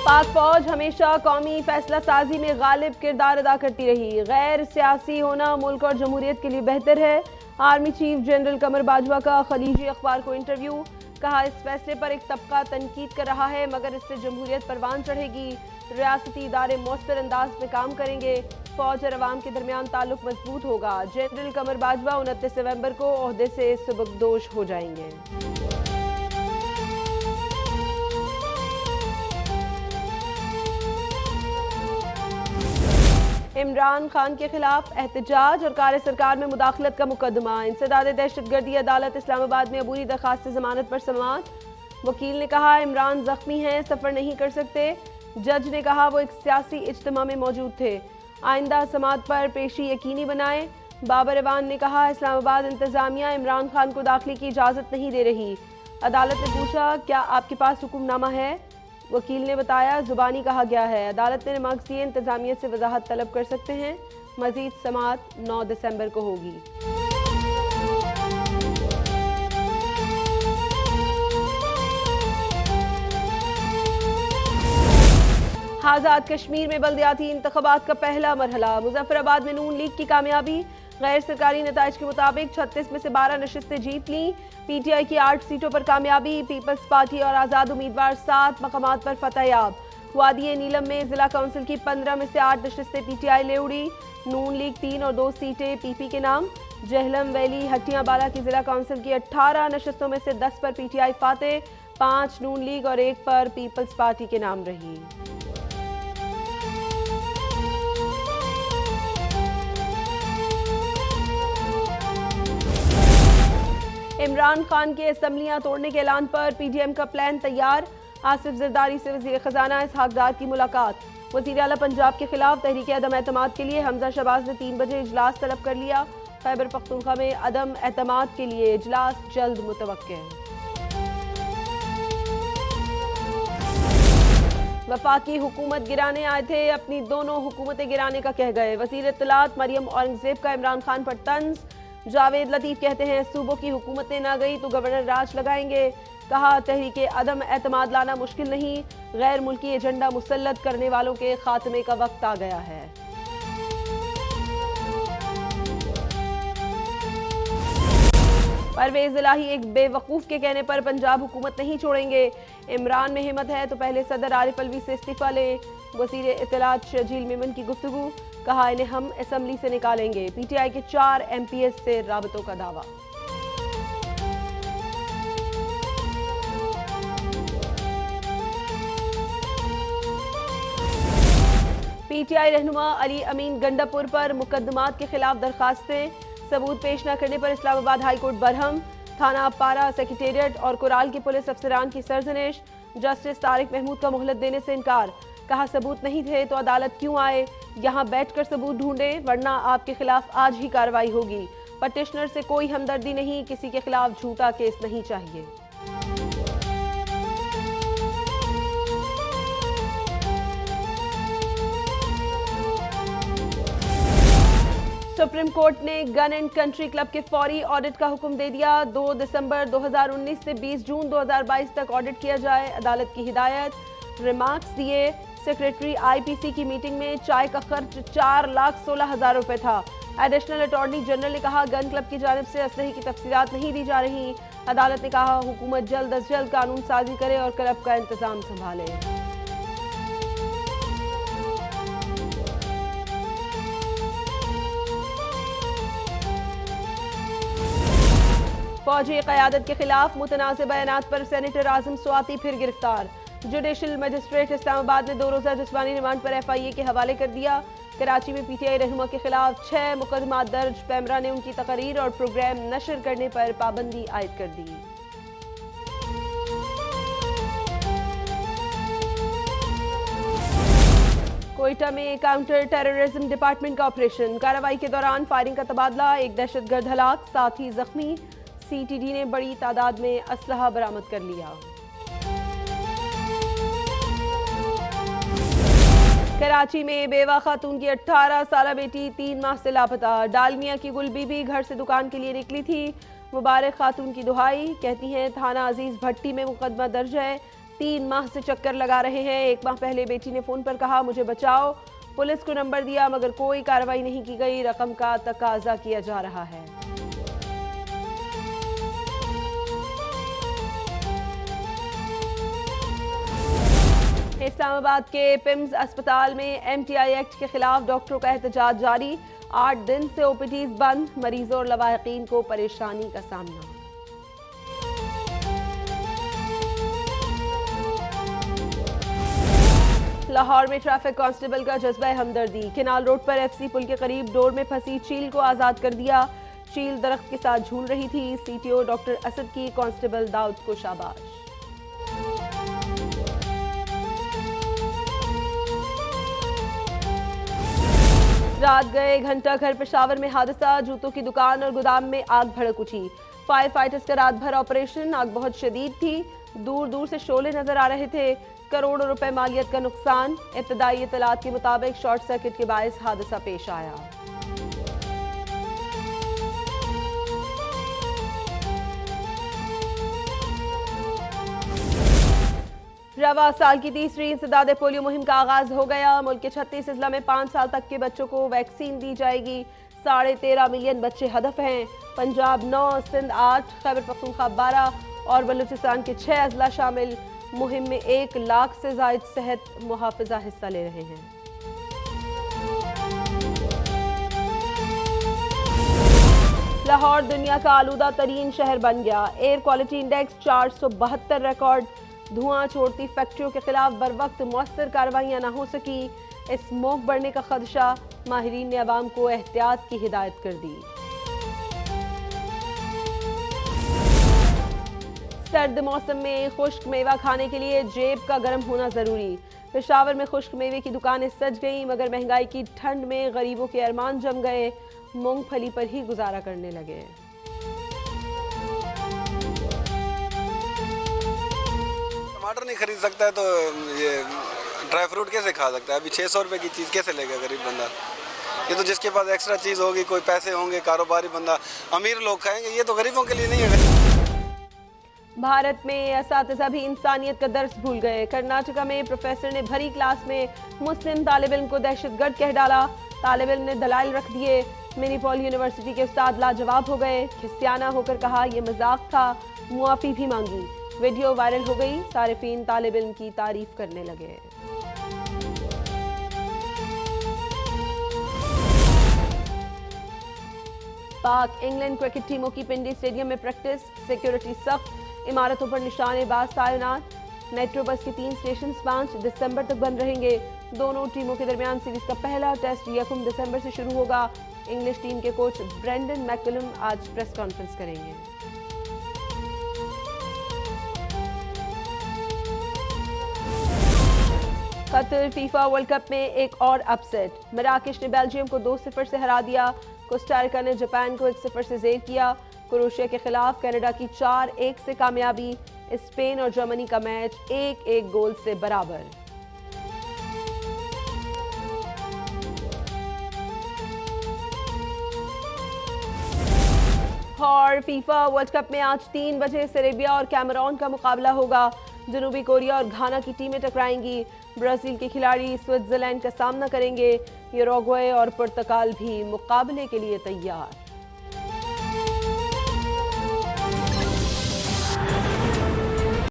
पाक फौज हमेशा कौमी फैसला साजी में गालिब किरदार अदा करती रही। गैर सियासी होना मुल्क और जमहूरियत के लिए बेहतर है। आर्मी चीफ जनरल कमर बाजवा का खलीजी अखबार को इंटरव्यू। कहा, इस फैसले पर एक तबका तनकीद कर रहा है मगर इससे जमहूरियत परवान चढ़ेगी। रियासती इदारे मौसर अंदाज में काम करेंगे। फौज और अवाम के दरमियान ताल्लुक मजबूत होगा। जनरल कमर बाजवा 29 नवंबर को ओहदे से सुबकदोश हो जाएंगे। इमरान खान के खिलाफ एहतजाज और कार्य सरकार में मुदाखलत का मुकदमा। इंसदाद दहशतगर्दी अदालत इस्लामाबाद में अबूरी दरखास्त जमानत पर समाअत। वकील ने कहा, इमरान जख्मी हैं, सफर नहीं कर सकते। जज ने कहा, वो एक सियासी इज्तिमा में मौजूद थे। आइंदा समाअत पर पेशी यकीनी बनाएं। बाबर अवान ने कहा, इस्लामाबाद इंतजामिया इमरान खान को दाखिले की इजाज़त नहीं दे रही। अदालत ने पूछा, क्या आपके पास हुक्मनामा है? वकील ने बताया, जुबानी कहा गया है। अदालत ने नमाज दिए, इंतजामिया से वजाहत तलब कर सकते हैं। मजीद समाअत 9 दिसंबर को होगी। आजाद कश्मीर में बल्दियाती इंतखाबात का पहला मरहला। मुजफ्फराबाद में नून लीग की कामयाबी। गैर सरकारी नताइज के मुताबिक 36 में से 12 नशिस्तें जीत लीं। पीटीआई की 8 सीटों पर कामयाबी। पीपल्स पार्टी और आज़ाद उम्मीदवार 7 मकामात पर फतहयाब। वादी नीलम में जिला काउंसिल की 15 में से 8 नशिस्तें पीटीआई ले उड़ी। नून लीग 3 और 2 सीटें पीपी के नाम। जहलम वैली हट्टियां बाला की जिला काउंसिल की 18 नशिस्तों में से 10 पर पीटीआई फाते, 5 नून लीग और 1 पर पीपल्स पार्टी के नाम रही। इमरान खान के असम्बलियां तोड़ने के ऐलान पर पीडीएम का प्लान तैयार। आसिफ जरदारी से वजीर खजाना इसहाक डार की मुलाकात। वजीर आला पंजाब के खिलाफ तहरीक अदम एतमाद के लिए हमजा शहबाज ने 3 बजे इजलास तलब कर लिया। खैबर पख्तूनख्वा में अदम एतमाद के लिए इजलास जल्द मुतवक्के। वफाकी हुकूमत गिराने आए थे, अपनी दोनों हुकूमतें गिराने का कह गए। वजीर इत्तलात मरियम औरंगजेब का इमरान खान पर तंज। जावेद लतीफ कहते हैं, सूबों की हुकूमतें ना गई तो गवर्नर राज लगाएंगे। कहा, तहरीक अदम एतमाद लाना मुश्किल नहीं, गैर मुल्की एजेंडा मुसल्लत करने वालों के खात्मे का वक्त आ गया है। परवेज इलाही एक बेवकूफ के कहने पर पंजाब हुकूमत नहीं छोड़ेंगे। इमरान में हिम्मत है तो पहले सदर आरिफ अलवी से इस्तीफा लें। वजीर इत्तलात शजील मेमन की गुफ्तगू। कहा, इन्हें हम असेंबली से निकालेंगे। पीटीआई के 4 एमपीएस से राबतों का दावा। पीटीआई रहनुमा अली अमीन गंडापुर पर मुकदमात के खिलाफ दरखास्तें। सबूत पेश न करने पर इस्लामाबाद हाईकोर्ट बरहम। थाना पारा सेक्रेटेरिएट और कुराल के पुलिस अफसरान की सरजनिश। जस्टिस तारिक महमूद का मोहलत देने से इनकार। कहा, सबूत नहीं थे तो अदालत क्यों आए? यहाँ बैठकर सबूत ढूंढें वरना आपके खिलाफ आज ही कार्रवाई होगी। पटिशनर से कोई हमदर्दी नहीं, किसी के खिलाफ झूठा केस नहीं चाहिए। सुप्रीम कोर्ट ने गन एंड कंट्री क्लब के फौरी ऑडिट का हुक्म दे दिया। 2 दिसंबर 2019 से 20 जून 2022 तक ऑडिट किया जाए, अदालत की हिदायत। रिमार्क्स दिए। सेक्रेटरी आईपीसी की मीटिंग में चाय का खर्च 4,16,000 रुपए था। एडिशनल अटॉर्नी जनरल ने कहा, गन क्लब की जानिब से असलहे की तफसीलात नहीं दी जा रही। अदालत ने कहा, हुकूमत जल्द अज जल्द कानून साजी करे और क्लब का इंतजाम संभाले। फौजी क़यादत के खिलाफ मुतनाज़ बयानात पर सेनेटर आजम स्वाति फिर गिरफ्तार। जुडिशल मजिस्ट्रेट इस्लामाबाद ने 2 रोज़ा जिस्मानी रिमांड पर FIA के हवाले कर दिया। कराची में पीटीआई रहनुमा के खिलाफ 6 मुकदमात दर्ज। पैमरा ने उनकी तकरीर और प्रोग्राम नशर करने पर पाबंदी आयद कर दी। कोयटा में काउंटर टेररिज्म डिपार्टमेंट का ऑपरेशन। कार्रवाई के दौरान फायरिंग का तबादला, एक दहशतगर्द हलाक, 7 ही जख्मी। CTD ने बड़ी तादाद में असलहा बरामद कर लिया। कराची में बेवा खातून की 18 साला बेटी 3 माह से लापता। डालमिया की गुल बीबी घर से दुकान के लिए निकली थी। मुबारक खातून की दुहाई, कहती हैं थाना अजीज भट्टी में मुकदमा दर्ज है। 3 माह से चक्कर लगा रहे हैं। 1 माह पहले बेटी ने फोन पर कहा मुझे बचाओ, पुलिस को नंबर दिया मगर कोई कार्रवाई नहीं की गई। रकम का तकाजा किया जा रहा है। इस्लामाबाद के पिम्स अस्पताल में MTI एक्ट के खिलाफ डॉक्टरों का एहतजाज जारी। 8 दिन से OPDs बंद, मरीजों और लवाहिकीन को परेशानी का सामना। लाहौर में ट्रैफिक कांस्टेबल का जज्बा हमदर्दी। केनाल रोड पर FC पुल के करीब डोर में फंसी चील को आजाद कर दिया। चील दरख्त के साथ झूल रही थी। CTO डॉक्टर असद की कांस्टेबल दाऊद को शाबाश। रात गए घंटा घर पेशावर में हादसा। जूतों की दुकान और गोदाम में आग भड़क उठी। फायर फाइटर्स का रात भर ऑपरेशन। आग बहुत शदीद थी। दूर दूर से शोले नजर आ रहे थे। करोड़ों रुपए मालियत का नुकसान। इब्तदाई इत्तलात के मुताबिक शॉर्ट सर्किट के बायस हादसा पेश आया। रवा साल की तीसरी इंसदादे पोलियो मुहिम का आगाज हो गया। मुल्क के 36 अजला में 5 साल तक के बच्चों को वैक्सीन दी जाएगी। 13.5 मिलियन बच्चे हदफ हैं। पंजाब 9, सिंध 8, खैबर पख्तूनख्वा 12 और बलूचिस्तान के 6 अजला शामिल। मुहिम में 1 लाख से जायद सेहत मुहाफिजा हिस्सा ले रहे हैं। लाहौर दुनिया का आलूदा तरीन शहर बन गया। Air quality index 472 record. धुआं छोड़ती फैक्ट्रियों के खिलाफ बर वक्त मौसर कार्रवाइयां न हो सकी। स्मोक बढ़ने का खदशा। माहिरीन ने अवाम को एहतियात की हिदायत कर दी। सर्द मौसम में खुश्क मेवा खाने के लिए जेब का गर्म होना जरूरी। पेशावर में खुश्क मेवे की दुकानें सज गईं मगर महंगाई की ठंड में गरीबों के अरमान जम गए। मूंगफली पर ही गुजारा करने लगे। टमाटर नहीं खरीद सकता है तो ये ड्राई फ्रूट कैसे खा सकता है? अभी 600 रुपए की चीज़ कैसे लेगा गरीब बंदा? ये तो जिसके पास एक्स्ट्रा चीज़ होगी, कोई पैसे होंगे, कारोबारी बंदा, अमीर लोग खाएंगे। ये तो गरीबों के लिए नहीं है। भारत में असातिज़ा भी इंसानियत का दर्स भूल गए। कर्नाटका में प्रोफेसर ने भरी क्लास में मुस्लिम तालिब इल्म को दहशतगर्द कह डाला। तालिब इल्म ने दलाइल रख दिए। मिनीपॉल यूनिवर्सिटी के उस्ताद लाजवाब हो गए। खिस्याना होकर कहा यह मजाक था। मुआफ़ी भी मांगी। वीडियो वायरल हो गई। सारिफीन तालिब इल्म की तारीफ करने लगे। पाक इंग्लैंड क्रिकेट टीमों की पिंडी स्टेडियम में प्रैक्टिस। सिक्योरिटी सख्त। इमारतों पर निशानेबाज तैनात। मेट्रो बस के 3 स्टेशन 5 दिसंबर तक बंद रहेंगे। दोनों टीमों के दरमियान सीरीज का पहला टेस्ट 1 दिसंबर से शुरू होगा। इंग्लिश टीम के कोच ब्रेंडन मैकलम आज प्रेस कॉन्फ्रेंस करेंगे। कतर फीफा वर्ल्ड कप में एक और अपसेट। मराकेश ने बेल्जियम को 2-0 से हरा दिया। कोस्टारिका ने जापान को 1-0 से ज़ेर किया। क्रोएशिया के खिलाफ कनाडा की 4-1 से कामयाबी। स्पेन और जर्मनी का मैच 1-1 गोल से बराबर। और फीफा वर्ल्ड कप में आज 3 बजे सेरेबिया और कैमरून का मुकाबला होगा। जनूबी कोरिया और घाना की टीमें टकराएंगी। ब्राजील के खिलाड़ी स्विट्जरलैंड का सामना करेंगे। यूरुग्वे और पुर्तगाल भी मुकाबले के लिए तैयार।